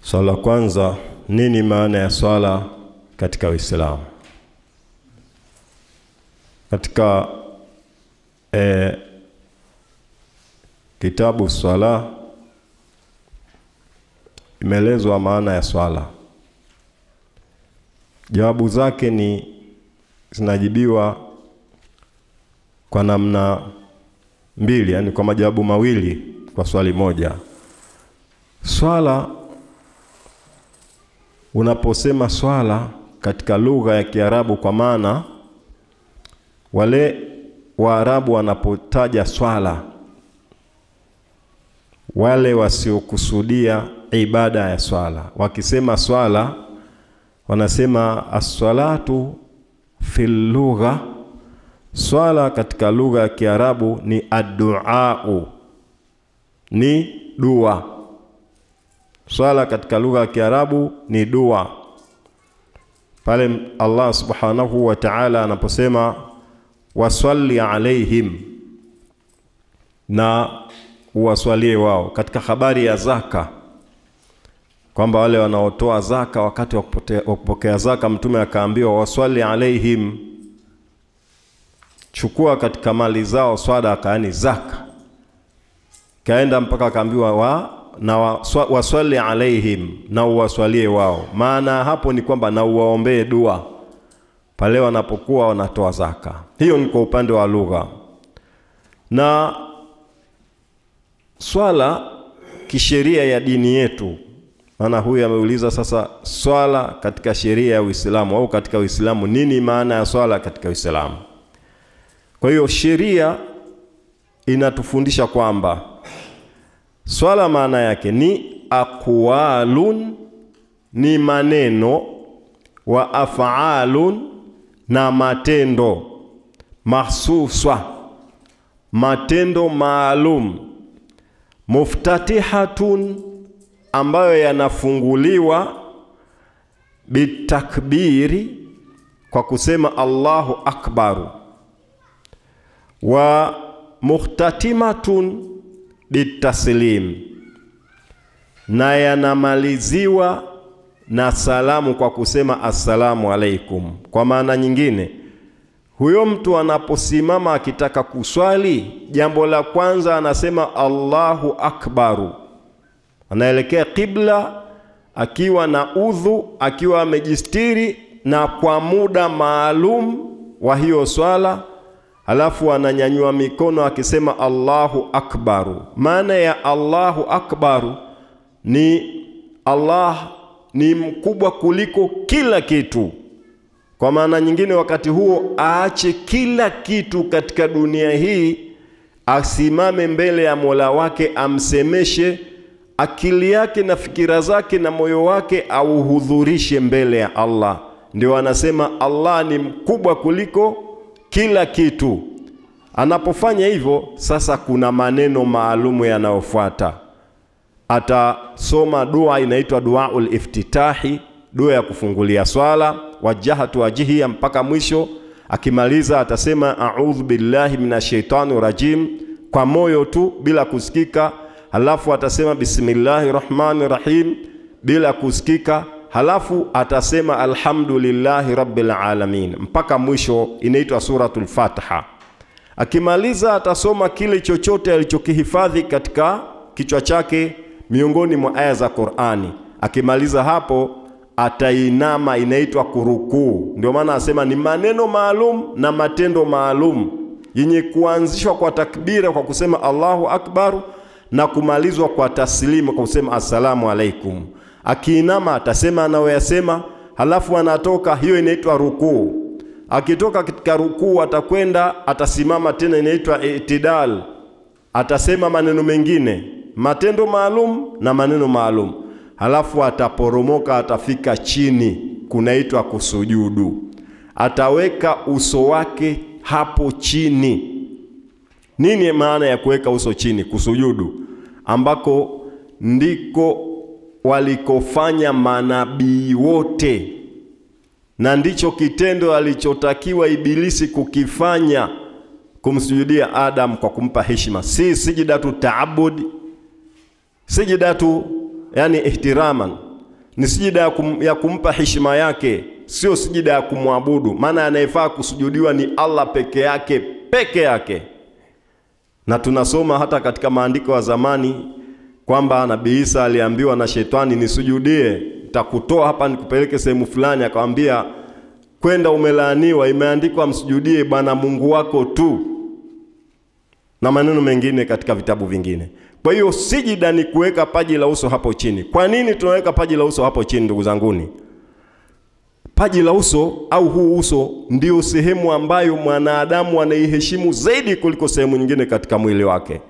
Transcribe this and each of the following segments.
Swala kwanza, nini maana ya swala katika Uislamu? Katika kitabu swala imeelezwa maana ya swala. Jawabu zake ni zinajibiwa kwa namna mbili, yani kwa majawabu mawili kwa swali moja. Swala, unaposema swala katika lugha ya Kiarabu, kwa maana wale Waarabu wanapotaja swala, wale wasiokusudia ibada ya swala, wakisema swala wanasema as-salatu fil lugha. Swala katika lugha ya Kiarabu ni ad-du'a, ni dua. Swala katika lugha ya Kiarabu ni dua. Pale Allah subhanahu wa ta'ala anaposema wasalli alaihim, na uwaswalie wao, katika habari ya zaka, kwamba wale wanaotoa zaka, wakati wa kupokea zaka Mtume akaambiwa wasalli alaihim, chukua katika mali zao swadaka, yani zaka. Kaenda mpaka akaambiwa wasalli alaihim, na uwaswalie wao. Maana hapo ni kwamba na uwaombee dua pale wanapokuwa wanatoa zaka. Hiyo ni kwa upande wa lugha. Na swala kisheria ya dini yetu, maana huyu ameuliza sasa swala katika sheria ya Uislamu au katika Uislamu, nini maana ya swala katika Uislamu? Kwa hiyo sheria inatufundisha kwamba swala maana yake ni aqwalun, ni maneno, wa af'alun, na matendo, mahsuswa, matendo maalum, muftatihatun, ambayo yanafunguliwa bitakbiri, kwa kusema Allahu akbaru, wa muhtatimatun bitaslim, na yanamaliziwa na salamu kwa kusema assalamu alaikum. Kwa maana nyingine, huyo mtu anaposimama akitaka kuswali, jambo la kwanza anasema Allahu akbaru, anaelekea qibla akiwa na udhu, akiwa amejistiri na kwa muda maalum wa hiyo swala, alafu ananyanyua mikono akisema Allahu akbaru. Maana ya Allahu akbaru ni Allah ni mkubwa kuliko kila kitu. Kwa maana nyingine, wakati huo aache kila kitu katika dunia hii, asimame mbele ya Mola wake, amsemeshe, akili yake na fikira zake na moyo wake auhudhurishe mbele ya Allah. Ndio anasema Allah ni mkubwa kuliko kila kitu. Anapofanya hivyo, sasa kuna maneno maalumu yanayofuata. Atasoma dua inaitwa duaul iftitahi, dua ya kufungulia swala, wajhatu wajhiya, mpaka mwisho. Akimaliza atasema a'udhu billahi minashaitani rajim, kwa moyo tu bila kusikika. Halafu atasema bismillahirrahmanirrahim bila kusikika. Halafu atasema alhamdulillahi rabbil alamin, mpaka mwisho. Inaitwa suratul Fatiha. Akimaliza atasoma kile chochote alichokihifadhi katika kichwa chake miongoni mwa aya za Qur'ani. Akimaliza hapo atainama, inaitwa kurukuu. Ndio maana asema ni maneno maalum na matendo maalum yenye kuanzishwa kwa takbira kwa kusema Allahu akbar, na kumalizwa kwa taslimu kwa kusema assalamu alaikum. Akiinama atasema anayoyasema, halafu anatoka, hiyo inaitwa rukuu. Akitoka katika rukuu atakwenda, atasimama tena, inaitwa itidal. Atasema maneno mengine, matendo maalum na maneno maalum. Halafu ataporomoka, atafika chini, kunaitwa kusujudu. Ataweka uso wake hapo chini. Nini maana ya kuweka uso chini? Kusujudu, ambako ndiko walikofanya manabii wote, na ndicho kitendo alichotakiwa Ibilisi kukifanya, kumsujudia Adam kwa kumpa heshima. Si sijidatu taabud, sijidatu yani ihtiraman, ni sijida ya kumpa heshima yake, sio sijida ya kumwabudu. Maana anayefaa kusujudiwa ni Allah peke yake. Na tunasoma hata katika maandiko ya zamani kwamba Nabii Isa aliambiwa na shetani, nisujudie, nitakutoa hapa nikupeleke sehemu fulani. Akamwambia, kwenda, umelaaniwa, imeandikwa msujudie Bwana Mungu wako tu, na maneno mengine katika vitabu vingine. Kwa hiyo sijida ni kuweka paji la uso hapo chini. Kwa nini tunaweka paji la uso hapo chini, ndugu zanguni? Paji la uso au huu uso ndio sehemu ambayo mwanadamu anaiheshimu zaidi kuliko sehemu nyingine katika mwili wake,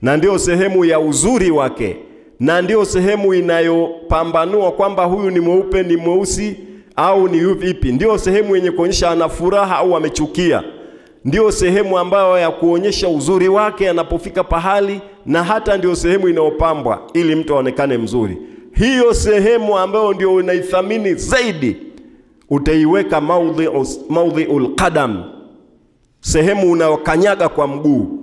na ndio sehemu ya uzuri wake, na ndio sehemu inayopambanua kwamba huyu ni mweupe, ni mweusi au ni vipi. Ndio sehemu yenye kuonyesha ana furaha au amechukia. Ndio sehemu ambayo ya kuonyesha uzuri wake anapofika pahali, na hata ndio sehemu inayopambwa ili mtu aonekane mzuri. Hiyo sehemu ambayo ndio unaithamini zaidi utaiweka maudhi'ul qadam, sehemu unayokanyaga kwa mguu.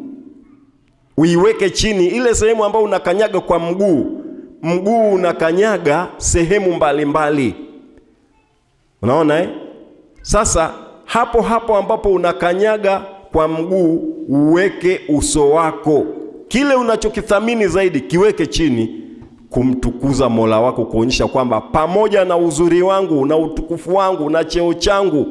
Uiweke chini ile sehemu ambayo unakanyaga kwa mguu. Mguu unakanyaga sehemu mbalimbali. Unaona Sasa hapo ambapo unakanyaga kwa mguu, uweke uso wako. Kile unachokithamini zaidi kiweke chini, kumtukuza Mola wako, kuonyesha kwamba pamoja na uzuri wangu na utukufu wangu na cheo changu,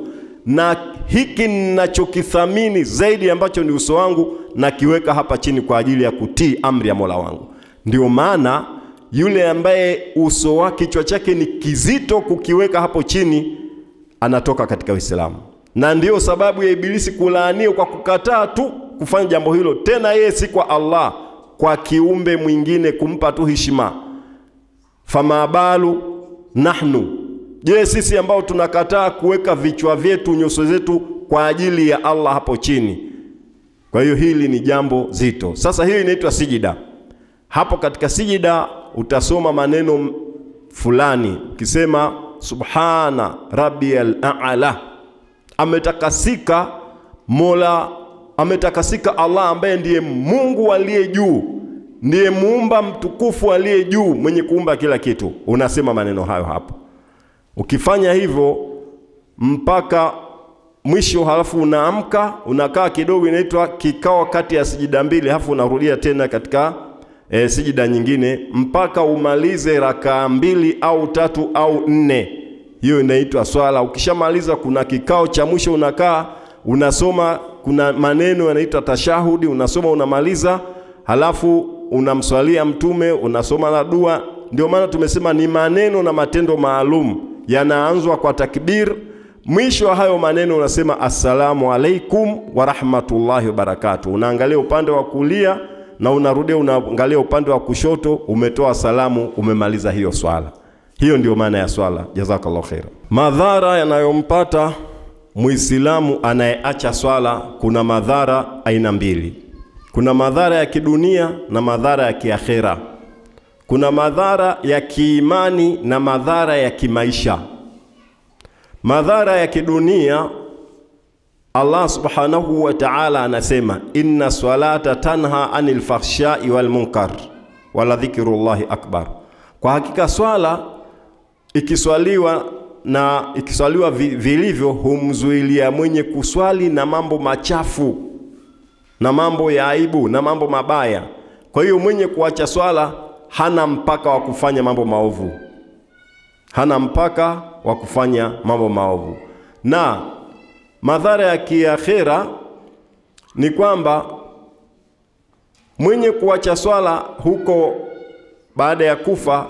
na hiki ninachokithamini zaidi ambacho ni uso wangu, na kiweka hapa chini kwa ajili ya kutii amri ya Mola wangu. Ndio maana yule ambaye uso wake, kichwa chake ni kizito kukiweka hapo chini, anatoka katika Uislamu. Na ndio sababu ya Ibilisi kulaaniwa kwa kukataa tu kufanya jambo hilo, tena yeye si kwa Allah, kwa kiumbe mwingine, kumpa tu heshima. Fama balu nahnu, je, sisi ambao tunakataa kuweka vichwa vyetu, nyuso zetu kwa ajili ya Allah hapo chini. Kwa hiyo hili ni jambo zito. Sasa hii inaitwa sijida. Hapo katika sijida utasoma maneno fulani, ukisema subhana rabbiyal a'la, ametakasika Mola, ametakasika Allah ambaye ndiye Mungu aliye juu, ndiye muumba mtukufu aliye juu, mwenye kuumba kila kitu. Unasema maneno hayo hapo. Ukifanya hivyo mpaka mwisho, halafu unaamka, unakaa kidogo, inaitwa kikao kati ya sijida mbili, halafu unarudia tena katika sijida nyingine mpaka umalize rakaa 2 au 3 au 4. Hiyo inaitwa swala. Ukishamaliza kuna kikao cha mwisho, unakaa unasoma, kuna maneno yanaitwa tashahudi, unasoma, unamaliza, halafu unamswalia mtume, unasoma na dua. Ndio maana tumesema ni maneno na matendo maalum, yanaanzwa kwa takbir. Mwisho wa hayo maneno unasema assalamu alaikum wa rahmatullahi wa barakatuh. Unaangalia upande wa kulia na unarudia unaangalia upande wa kushoto, umetoa salamu, umemaliza hiyo swala. Hiyo ndio maana ya swala. Jazakallahu khair. Madhara yanayompata Muislamu anayeacha swala, kuna madhara aina mbili. Kuna madhara ya kidunia na madhara ya kiakhera. Kuna madhara ya kiimani na madhara ya kimaisha. Madhara ya kidunia, Allah subhanahu wa ta'ala anasema, inna salata tanha anil fahsha'i wal munkar wala dhikrullahi akbar. Kwa hakika swala ikiswaliwa vilivyo humzuilia mwenye kuswali na mambo machafu na mambo ya aibu na mambo mabaya. Kwa hiyo mwenye kuacha swala hana mpaka wa kufanya mambo maovu. Hana mpaka wa kufanya mambo maovu. Na madhara ya kiakhera ni kwamba mwenye kuacha swala huko baada ya kufa,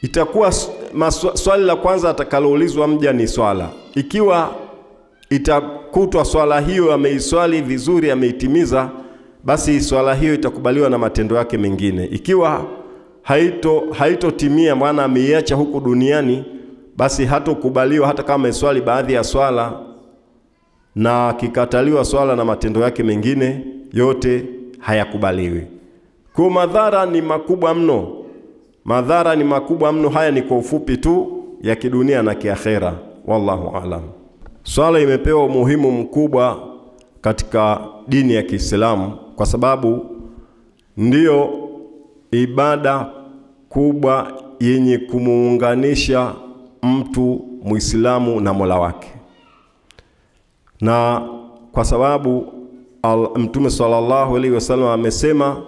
itakuwa swali la kwanza atakaloulizwa mja ni swala. Ikiwa itakutwa swala hiyo ameiswali vizuri, ameitimiza, basi swala hiyo itakubaliwa na matendo yake mengine. Ikiwa haitotimia, maana ameiacha huku duniani, basi hatokubaliwa hata kama ameswali baadhi ya swala, na kikataliwa swala na matendo yake mengine yote hayakubaliwi. Kwa madhara ni makubwa mno. Madhara ni makubwa mno. Haya ni kwa ufupi tu ya kidunia na kiakhera. Wallahu aalam. Swala imepewa umuhimu mkubwa katika dini ya Kiislamu kwa sababu ndiyo ibada kubwa yenye kumuunganisha mtu Muislamu na Mola wake. Na kwa sababu Mtume sallallahu alaihi wasallam amesema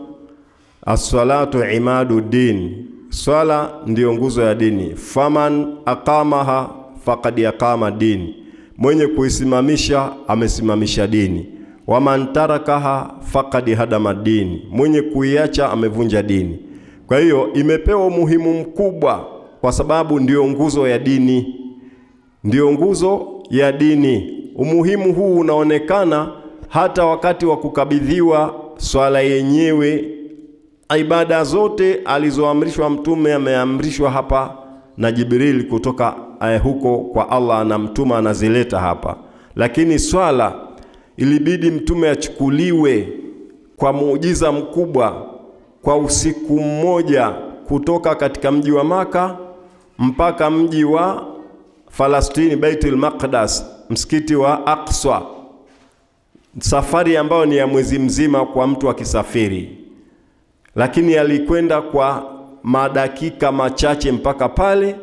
as-salatu imadu din, swala ndio nguzo ya dini. Faman aqamaha faqad aqama din, mwenye kuisimamisha amesimamisha dini. Waman tarakaha faqad hadama din, mwenye kuiacha amevunja dini. Kwa hiyo imepewa umuhimu mkubwa kwa sababu ndio nguzo ya dini. Ndio nguzo ya dini. Umuhimu huu unaonekana hata wakati wa kukabidhiwa swala yenyewe. Ibada zote alizoamrishwa mtume ameamrishwa hapa na Jibril kutoka huko kwa Allah, na mtume anazileta hapa. Lakini swala ilibidi mtume achukuliwe kwa muujiza mkubwa kwa usiku mmoja, kutoka katika mji wa Maka mpaka mji wa Falastini, Baitul Maqdis, msikiti wa Aqsa. Safari ambayo ni ya mwezi mzima kwa mtu akisafiri, lakini alikwenda kwa madakika machache mpaka pale.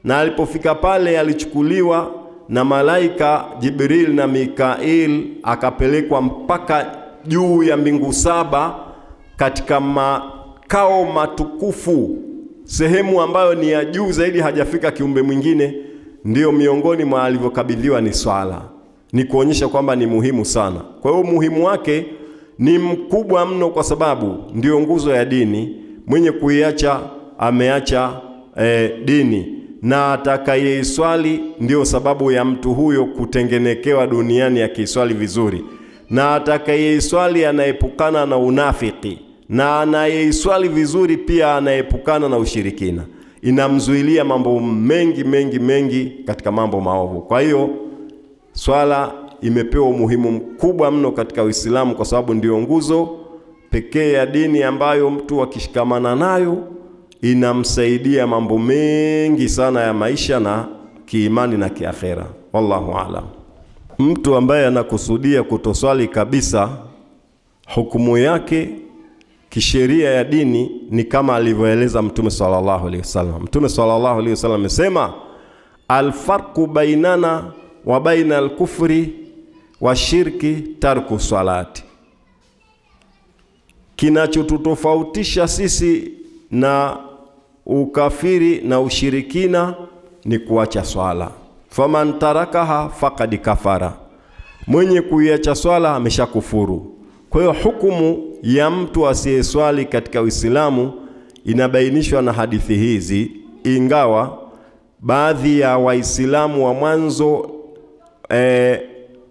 Na alipofika pale alichukuliwa na malaika Jibril na Mikail, akapelekwa mpaka juu ya mbingu 7 katika makao matukufu, sehemu ambayo ni ya juu zaidi, hajafika kiumbe mwingine. Ndio miongoni mwa alivyokabidhiwa ni swala. Ni kuonyesha kwamba ni muhimu sana. Kwa hiyo muhimu wake ni mkubwa mno, kwa sababu ndio nguzo ya dini. Mwenye kuiacha ameacha dini, na atakayeiswali ndio sababu ya mtu huyo kutengenekewa duniani akiswali vizuri. Na atakayeiswali anaepukana na unafiki, na anayeiswali vizuri pia anaepukana na ushirikina. Inamzuilia mambo mengi katika mambo maovu. Kwa hiyo swala imepewa umuhimu mkubwa mno katika Uislamu, kwa sababu ndio nguzo pekee ya dini ambayo mtu akishikamana nayo inamsaidia mambo mengi sana ya maisha na kiimani na kiakhera. Wallahu a'lam. Mtu ambaye anakusudia kutoswali kabisa, hukumu yake kisheria ya dini ni kama alivyoeleza Mtume sallallahu alaihi wasallam. Mtume sallallahu alaihi wasallam amesema, al-farqu bainana wa baina al-kufri wa shirki tarku salati, kinachotutofautisha sisi na ukafiri na ushirikina ni kuacha swala. Faman tarakaha faqad kafara, mwenye kuiacha swala ameshakufuru. Kwa hiyo hukumu ya mtu asiyeswali katika Uislamu inabainishwa na hadithi hizi, ingawa baadhi ya Waislamu wa mwanzo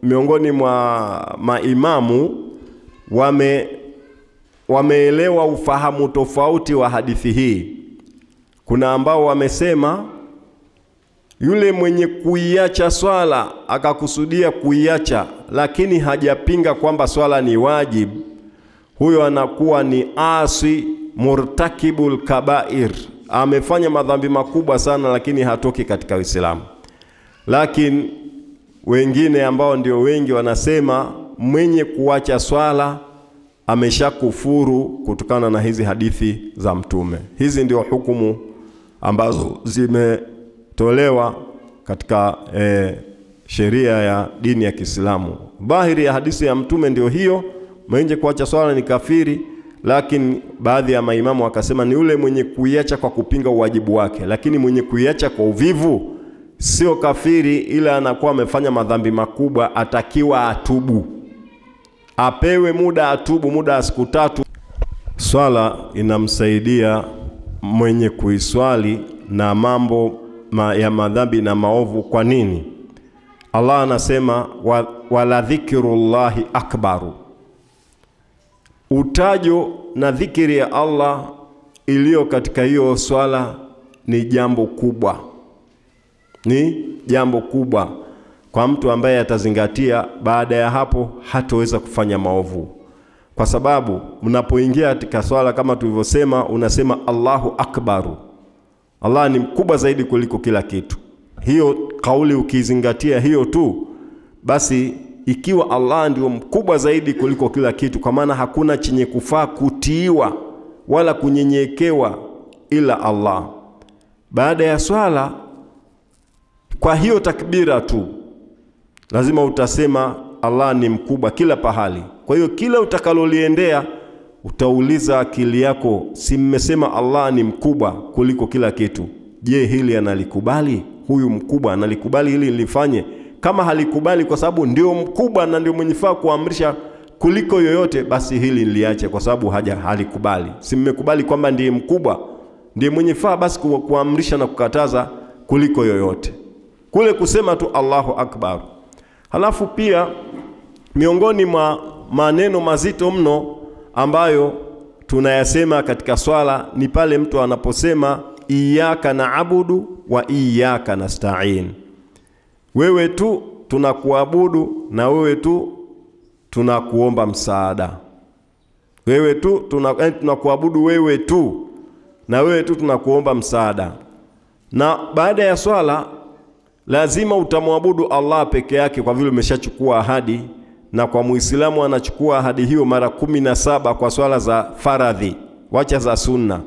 miongoni mwa maimamu wameelewa ufahamu tofauti wa hadithi hii. Kuna ambao wamesema yule mwenye kuiacha swala akakusudia kuiacha, lakini hajapinga kwamba swala ni wajib, huyo anakuwa ni asi murtakibul kabair, amefanya madhambi makubwa sana, lakini hatoki katika Uislamu. Lakini wengine ambao ndio wengi wanasema mwenye kuacha swala ameshakufuru kutokana na hizi hadithi za mtume. Hizi ndio hukumu ambazo zimetolewa katika sheria ya dini ya Kiislamu. Bahiri ya hadithi ya mtume ndio hiyo, mwenye kuacha swala ni kafiri. Lakini baadhi ya maimamu wakasema ni yule mwenye kuiacha kwa kupinga uwajibu wake, lakini mwenye kuiacha kwa uvivu sio kafiri, ila anakuwa amefanya madhambi makubwa, atakiwa atubu, apewe muda atubu, muda siku 3. Swala inamsaidia mwenye kuiswali na mambo ya madhambi na maovu. Kwa nini? Allah anasema wala dhikrullahi akbaru, utajo na dhikiri ya Allah iliyo katika hiyo swala ni jambo kubwa. Ni jambo kubwa kwa mtu ambaye atazingatia. Baada ya hapo hataweza kufanya maovu, kwa sababu mnapoingia katika swala kama tulivyosema, unasema Allahu akbaru, Allah ni mkubwa zaidi kuliko kila kitu. Hiyo kauli ukizingatia hiyo tu, basi ikiwa Allah ndio mkubwa zaidi kuliko kila kitu, kwa maana hakuna chenye kufaa kutiiwa wala kunyenyekewa ila Allah. baada ya swala, kwa hiyo takbira tu lazima utasema Allah ni mkubwa kila pahali. Kwa hiyo kila utakaloliendea utauliza akili yako, si mmesema Allah ni mkubwa kuliko kila kitu, je, hili analikubali? Huyu mkubwa analikubali hili nilifanye? Kama halikubali kwa sababu ndio mkubwa na ndio mwenye faa kuamrisha kuliko yoyote, basi hili niliache kwa sababu halikubali. Si mmekubali kwamba ndiye mkubwa, ndiye mwenye faa basi kuamrisha na kukataza kuliko yoyote. Kule kusema tu Allahu Akbar. Halafu pia miongoni mwa maneno mazito mno ambayo tunayasema katika swala ni pale mtu anaposema iyyaka na'budu wa iyyaka nasta'in. Wewe tu tunakuabudu na wewe tu tunakuomba msaada. Wewe tu tunakuabudu wewe tu na wewe tu tunakuomba msaada. Na baada ya swala lazima utamwabudu Allah peke yake kwa vile umeshachukua ahadi, na kwa Muislamu anachukua ahadi hiyo mara 17 kwa swala za faradhi, wacha za sunna.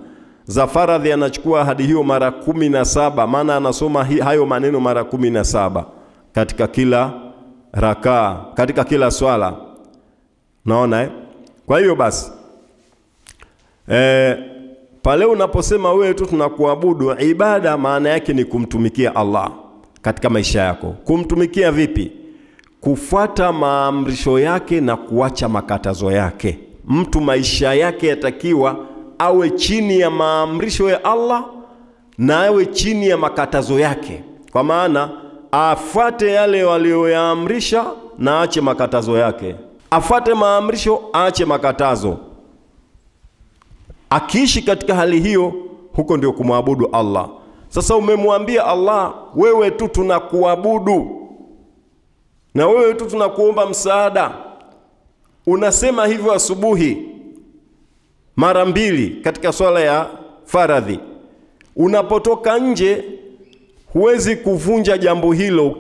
Za faradhi anachukua ahadi hiyo mara 17, maana anasoma hayo maneno mara 17 katika kila rakaa, katika kila swala. Naona Kwa hiyo basi pale unaposema wewe tu tunakuabudu, ibada maana yake ni kumtumikia Allah katika maisha yako. Kumtumikia vipi? Kufuata maamrisho yake na kuacha makatazo yake. Mtu maisha yake yatakiwa awe chini ya maamrisho ya Allah na awe chini ya makatazo yake. Kwa maana afuate yale walioyaamrisha na aache makatazo yake. Afuate maamrisho, aache makatazo. Akiishi katika hali hiyo, huko ndio kumwabudu Allah. Sasa umemwambia Allah, wewe tu tunakuabudu na wewe tu tunakuomba msaada. Unasema hivyo asubuhi mara 2 katika swala ya faradhi. Unapotoka nje huwezi kuvunja jambo hilo.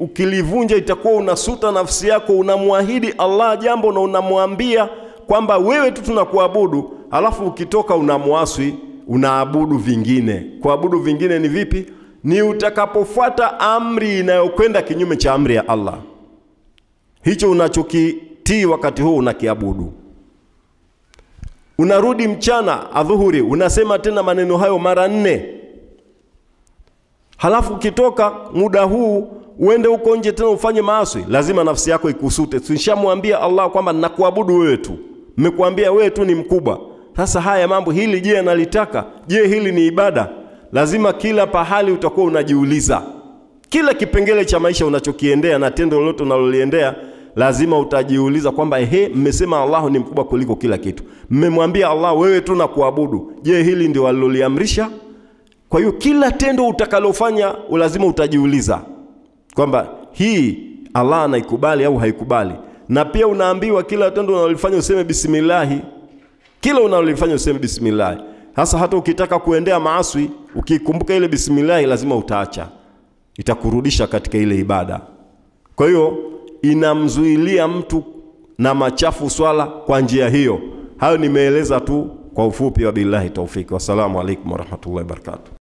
Ukilivunja itakuwa unasuta nafsi yako. Unamwahidi Allah jambo na unamwambia kwamba wewe tu tunakuabudu, alafu ukitoka unamwasi, unaabudu vingine. Kuabudu vingine ni vipi? Ni utakapofuata amri inayokwenda kinyume cha amri ya Allah. Hicho unachokitii wakati huo unakiabudu. Unarudi mchana adhuhuri, unasema tena maneno hayo mara 4. Halafu ukitoka muda huu uende uko nje tena ufanye maasi, lazima nafsi yako ikusute. Tulishamwambia Allah kwamba nakuabudu wewe tu. Nimekuambia wewe tu ni mkubwa. Sasa haya mambo, hili je analitaka? Je, hili ni ibada? Lazima kila pahali utakuwa unajiuliza. Kila kipengele cha maisha unachokiendea na tendo lolote unaloliendea, lazima utajiuliza kwamba mmesema Allah ni mkubwa kuliko kila kitu. Mmemwambia Allah wewe tu nakuabudu. Je, hili ndio aliloliamrisha? Kwa hiyo kila tendo utakalofanya lazima utajiuliza kwamba hii Allah anaikubali au haikubali. Na pia unaambiwa kila tendo unalofanya useme bismillah. Kila unalofanya useme bismillah. Hasa hata ukitaka kuendea maasi, ukikumbuka ile bismillah lazima utaacha. Itakurudisha katika ile ibada. Kwa hiyo inamzuilia mtu na machafu swala kwa njia hiyo. Hayo nimeeleza tu kwa ufupi. Wa billahi tawfik. Wassalamu alaikum warahmatullahi wabarakatuh.